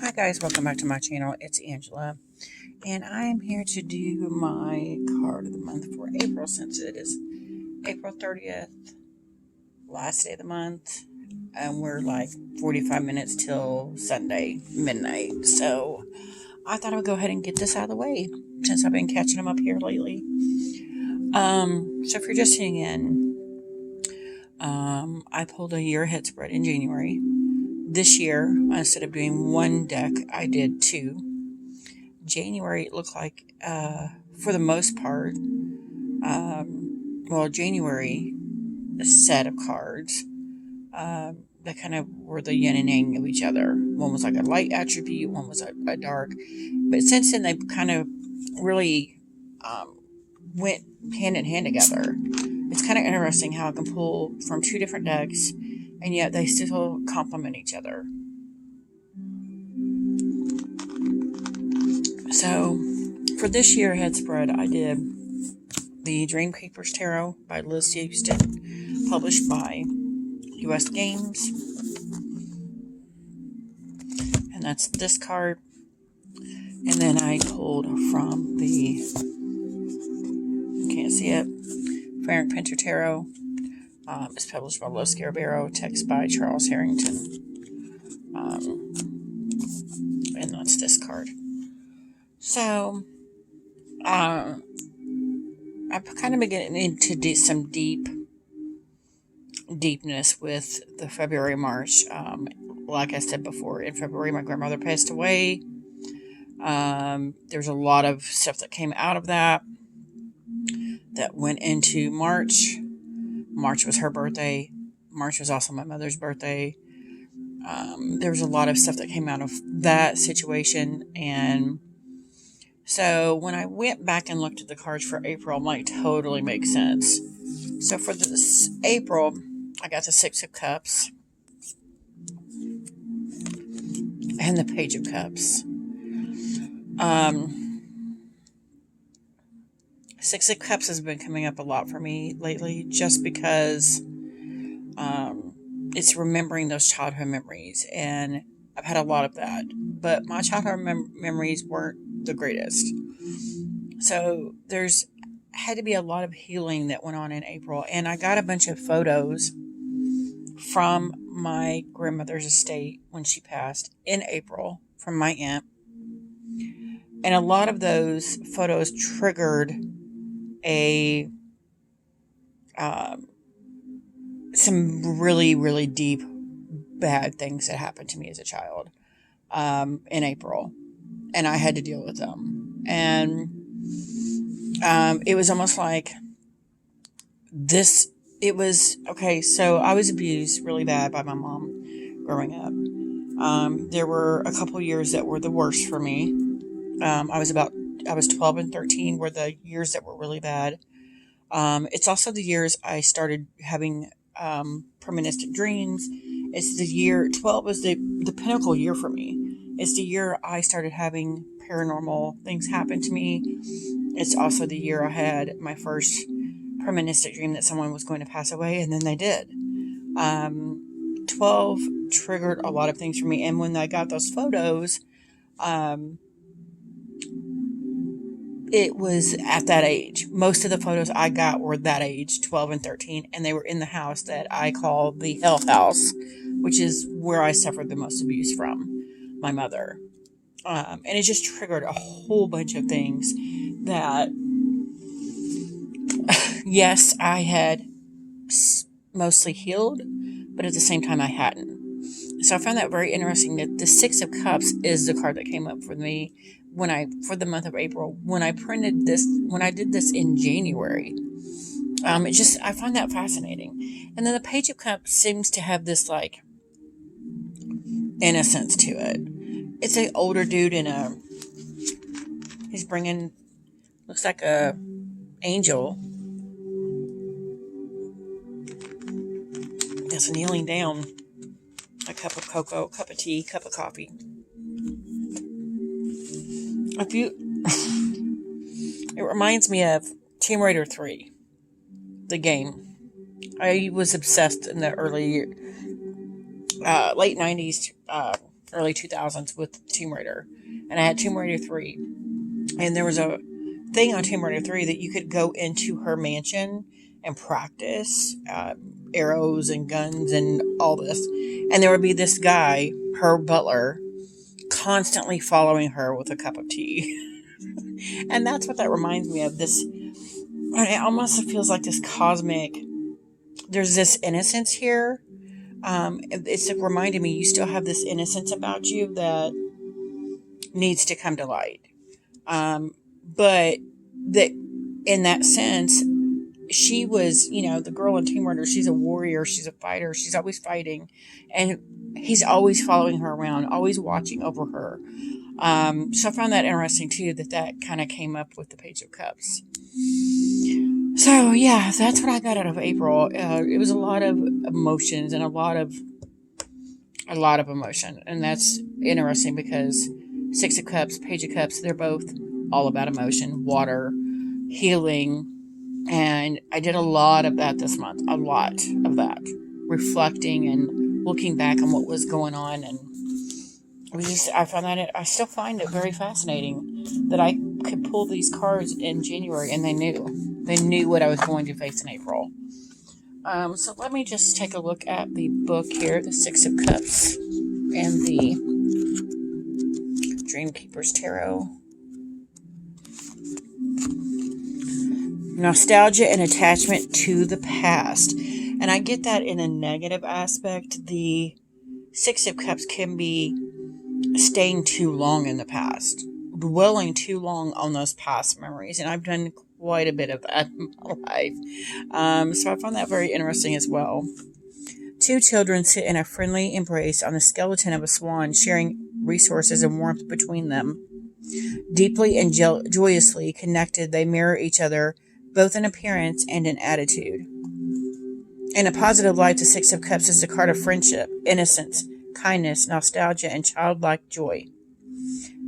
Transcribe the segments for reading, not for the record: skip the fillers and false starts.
Hi guys, welcome back to my channel. It's Angela, and I am here to do my card of the month for April, since it is April 30th, last day of the month, and we're like 45 minutes till Sunday midnight. So I thought I would go ahead and get this out of the way since I've been catching them up here lately. So if you're just tuning in, I pulled a year ahead spread in January. This year, instead of doing one deck, I did two. January, it looked like, for the most part, January, a set of cards that kind of were the yin and yang of each other. One was like a light attribute, one was a dark. But since then, they kind of really went hand in hand together. It's kind of interesting how I can pull from two different decks, and yet they still complement each other. So, for this year head spread, I did the Dream Keepers Tarot by Liz Houston, published by U.S. Games. And that's this card. And then I pulled from the, you can't see it, Frank Pinter Tarot. It's published by Los Scarabaro, text by Charles Harrington. And that's this card. So, I've kind of been getting into some deepness with the February, March. Like I said before, in February, my grandmother passed away. There's a lot of stuff that came out of that went into March. March was her birthday. March was also my mother's birthday. There was a lot of stuff that came out of that situation. And so when I went back and looked at the cards for April, I'm like, totally makes sense. So for this April, I got the Six of Cups and the Page of Cups. Six of Cups has been coming up a lot for me lately, just because it's remembering those childhood memories, and I've had a lot of that, but my childhood memories weren't the greatest. So there's had to be a lot of healing that went on in April, and I got a bunch of photos from my grandmother's estate when she passed in April from my aunt, and a lot of those photos triggered some really, really deep, bad things that happened to me as a child in April, and I had to deal with them. And it was almost like this. It was okay. So I was abused really bad by my mom growing up. There were a couple years that were the worst for me. I was 12 and 13 were the years that were really bad. It's also the years I started having premonition dreams. It's the year 12 was the pinnacle year for me. It's the year I started having paranormal things happen to me. It's also the year I had my first premonition dream that someone was going to pass away, and then they did. 12 triggered a lot of things for me, and when I got those photos, it was at that age. Most of the photos I got were that age, 12 and 13, and they were in the house that I call the Hell House, which is where I suffered the most abuse from my mother. And it just triggered a whole bunch of things that, yes, I had mostly healed, but at the same time I hadn't. So I found that very interesting that the Six of Cups is the card that came up for me for the month of April, when I did this in January. I find that fascinating. And then the Page of Cups seems to have this like innocence to it. It's an older dude he's bringing, looks like a angel. It's kneeling down, a cup of cocoa, cup of tea, cup of coffee. It reminds me of Tomb Raider 3, the game. I was obsessed in the late 90s early 2000s with Tomb Raider. And I had Tomb Raider 3. And there was a thing on Tomb Raider 3 that you could go into her mansion and practice arrows and guns and all this. And there would be this guy, her butler, constantly following her with a cup of tea. And that's what that reminds me of. It almost feels like this cosmic, there's this innocence here. It's reminding me you still have this innocence about you that needs to come to light. But that in that sense, she was, the girl in Tomb Raider, she's a warrior, she's a fighter, she's always fighting, and he's always following her around, always watching over her. So I found that interesting too, that kind of came up with the Page of Cups. So yeah, that's what I got out of April. It was a lot of emotions and a lot of emotion, and that's interesting because Six of Cups, Page of Cups, they're both all about emotion, water, healing, and I did a lot of that this month. A lot of that, reflecting and looking back on what was going on, and I found that I still find it very fascinating that I could pull these cards in January and they knew what I was going to face in April. So let me just take a look at the book here, the Six of Cups and the Dreamkeeper's Tarot. Nostalgia and attachment to the past. And I get that in a negative aspect. The Six of Cups can be staying too long in the past, dwelling too long on those past memories. And I've done quite a bit of that in my life. So I found that very interesting as well. Two children sit in a friendly embrace on the skeleton of a swan, sharing resources and warmth between them. Deeply and joyously connected, they mirror each other, both in appearance and in attitude. In a positive light, the Six of Cups is the card of friendship, innocence, kindness, nostalgia, and childlike joy.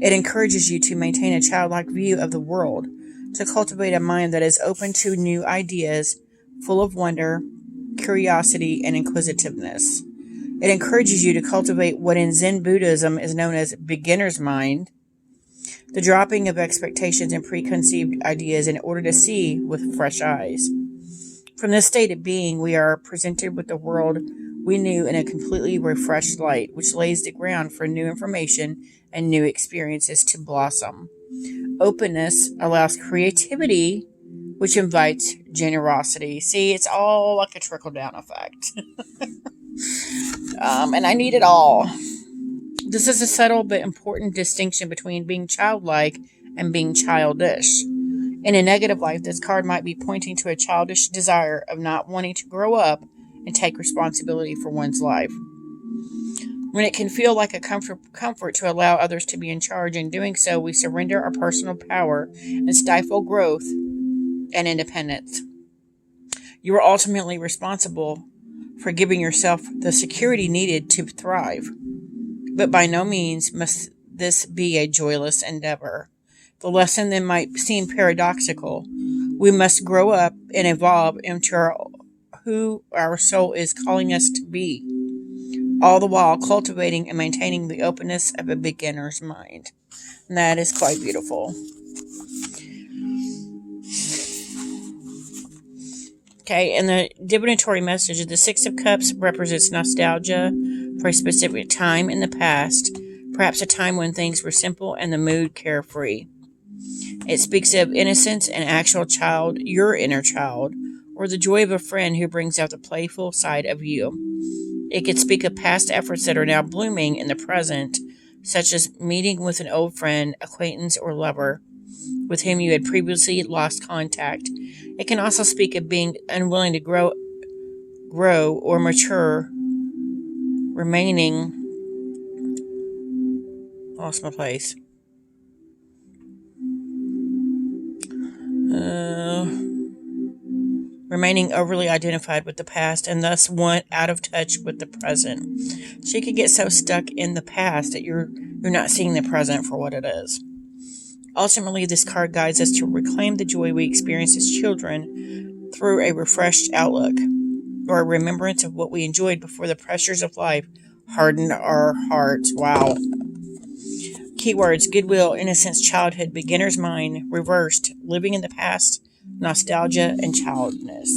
It encourages you to maintain a childlike view of the world, to cultivate a mind that is open to new ideas, full of wonder, curiosity, and inquisitiveness. It encourages you to cultivate what in Zen Buddhism is known as beginner's mind, the dropping of expectations and preconceived ideas in order to see with fresh eyes. From this state of being, we are presented with the world we knew in a completely refreshed light, which lays the ground for new information and new experiences to blossom. Openness allows creativity, which invites generosity. See, it's all like a trickle-down effect. And I need it all. This is a subtle but important distinction between being childlike and being childish. In a negative light, this card might be pointing to a childish desire of not wanting to grow up and take responsibility for one's life. When it can feel like a comfort to allow others to be in charge, in doing so, we surrender our personal power and stifle growth and independence. You are ultimately responsible for giving yourself the security needed to thrive. But by no means must this be a joyless endeavor. The lesson then might seem paradoxical. We must grow up and evolve into who our soul is calling us to be, all the while cultivating and maintaining the openness of a beginner's mind. And that is quite beautiful. Okay, and the divinatory message of the Six of Cups represents nostalgia for a specific time in the past, perhaps a time when things were simple and the mood carefree. It speaks of innocence and actual child, your inner child, or the joy of a friend who brings out the playful side of you. It could speak of past efforts that are now blooming in the present, such as meeting with an old friend, acquaintance, or lover with whom you had previously lost contact. It can also speak of being unwilling to grow or mature, remaining overly identified with the past and thus out of touch with the present. So you could get so stuck in the past that you're not seeing the present for what it is. Ultimately, this card guides us to reclaim the joy we experienced as children through a refreshed outlook, or a remembrance of what we enjoyed before the pressures of life harden our hearts. Wow. Keywords: goodwill, innocence, childhood, beginner's mind, reversed, living in the past, nostalgia, and childness.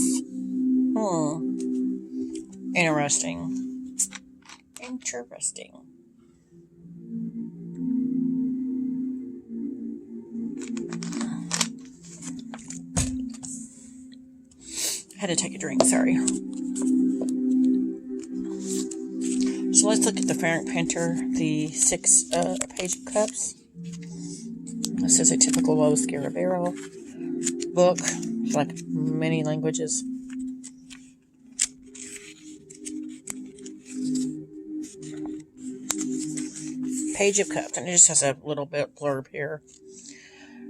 Interesting. Interesting. I had to take a drink, sorry. So let's look at the Frank Painter, the 6 Page of Cups. This is a typical Lo Scarabeo book. It's like many languages. Page of Cups, and it just has a little bit blurb here.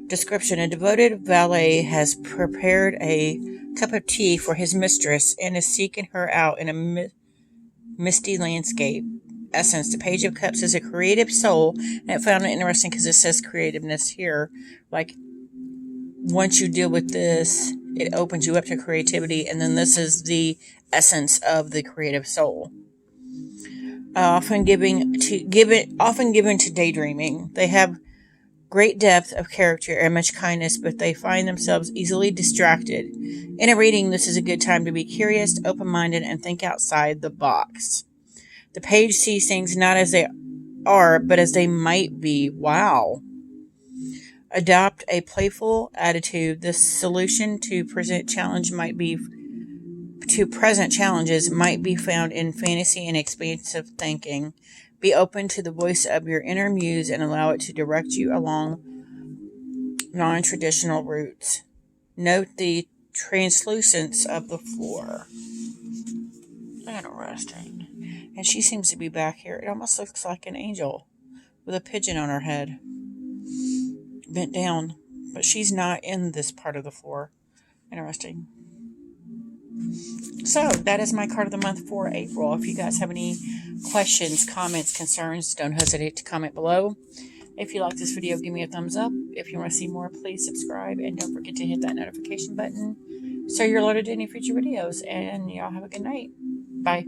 Description: a devoted valet has prepared a cup of tea for his mistress and is seeking her out in a misty landscape. Essence: the Page of Cups is a creative soul, and I found it interesting because it says creativeness here. Like, once you deal with this, it opens you up to creativity, and then this is the essence of the creative soul. Often given to daydreaming. They have great depth of character and much kindness, but they find themselves easily distracted. In a reading, this is a good time to be curious, open-minded, and think outside the box. The page sees things not as they are, but as they might be. Wow. Adopt a playful attitude. The solution to present challenges might be found in fantasy and expansive thinking. Be open to the voice of your inner muse and allow it to direct you along non-traditional routes. Note the translucence of the floor. Interesting. And she seems to be back here. It almost looks like an angel with a pigeon on her head, bent down. But she's not in this part of the floor. Interesting. So, that is my card of the month for April. If you guys have any questions, comments, concerns, don't hesitate to comment below. If you like this video, give me a thumbs up. If you want to see more, please subscribe. And don't forget to hit that notification button so you're alerted to any future videos. And y'all have a good night. Bye.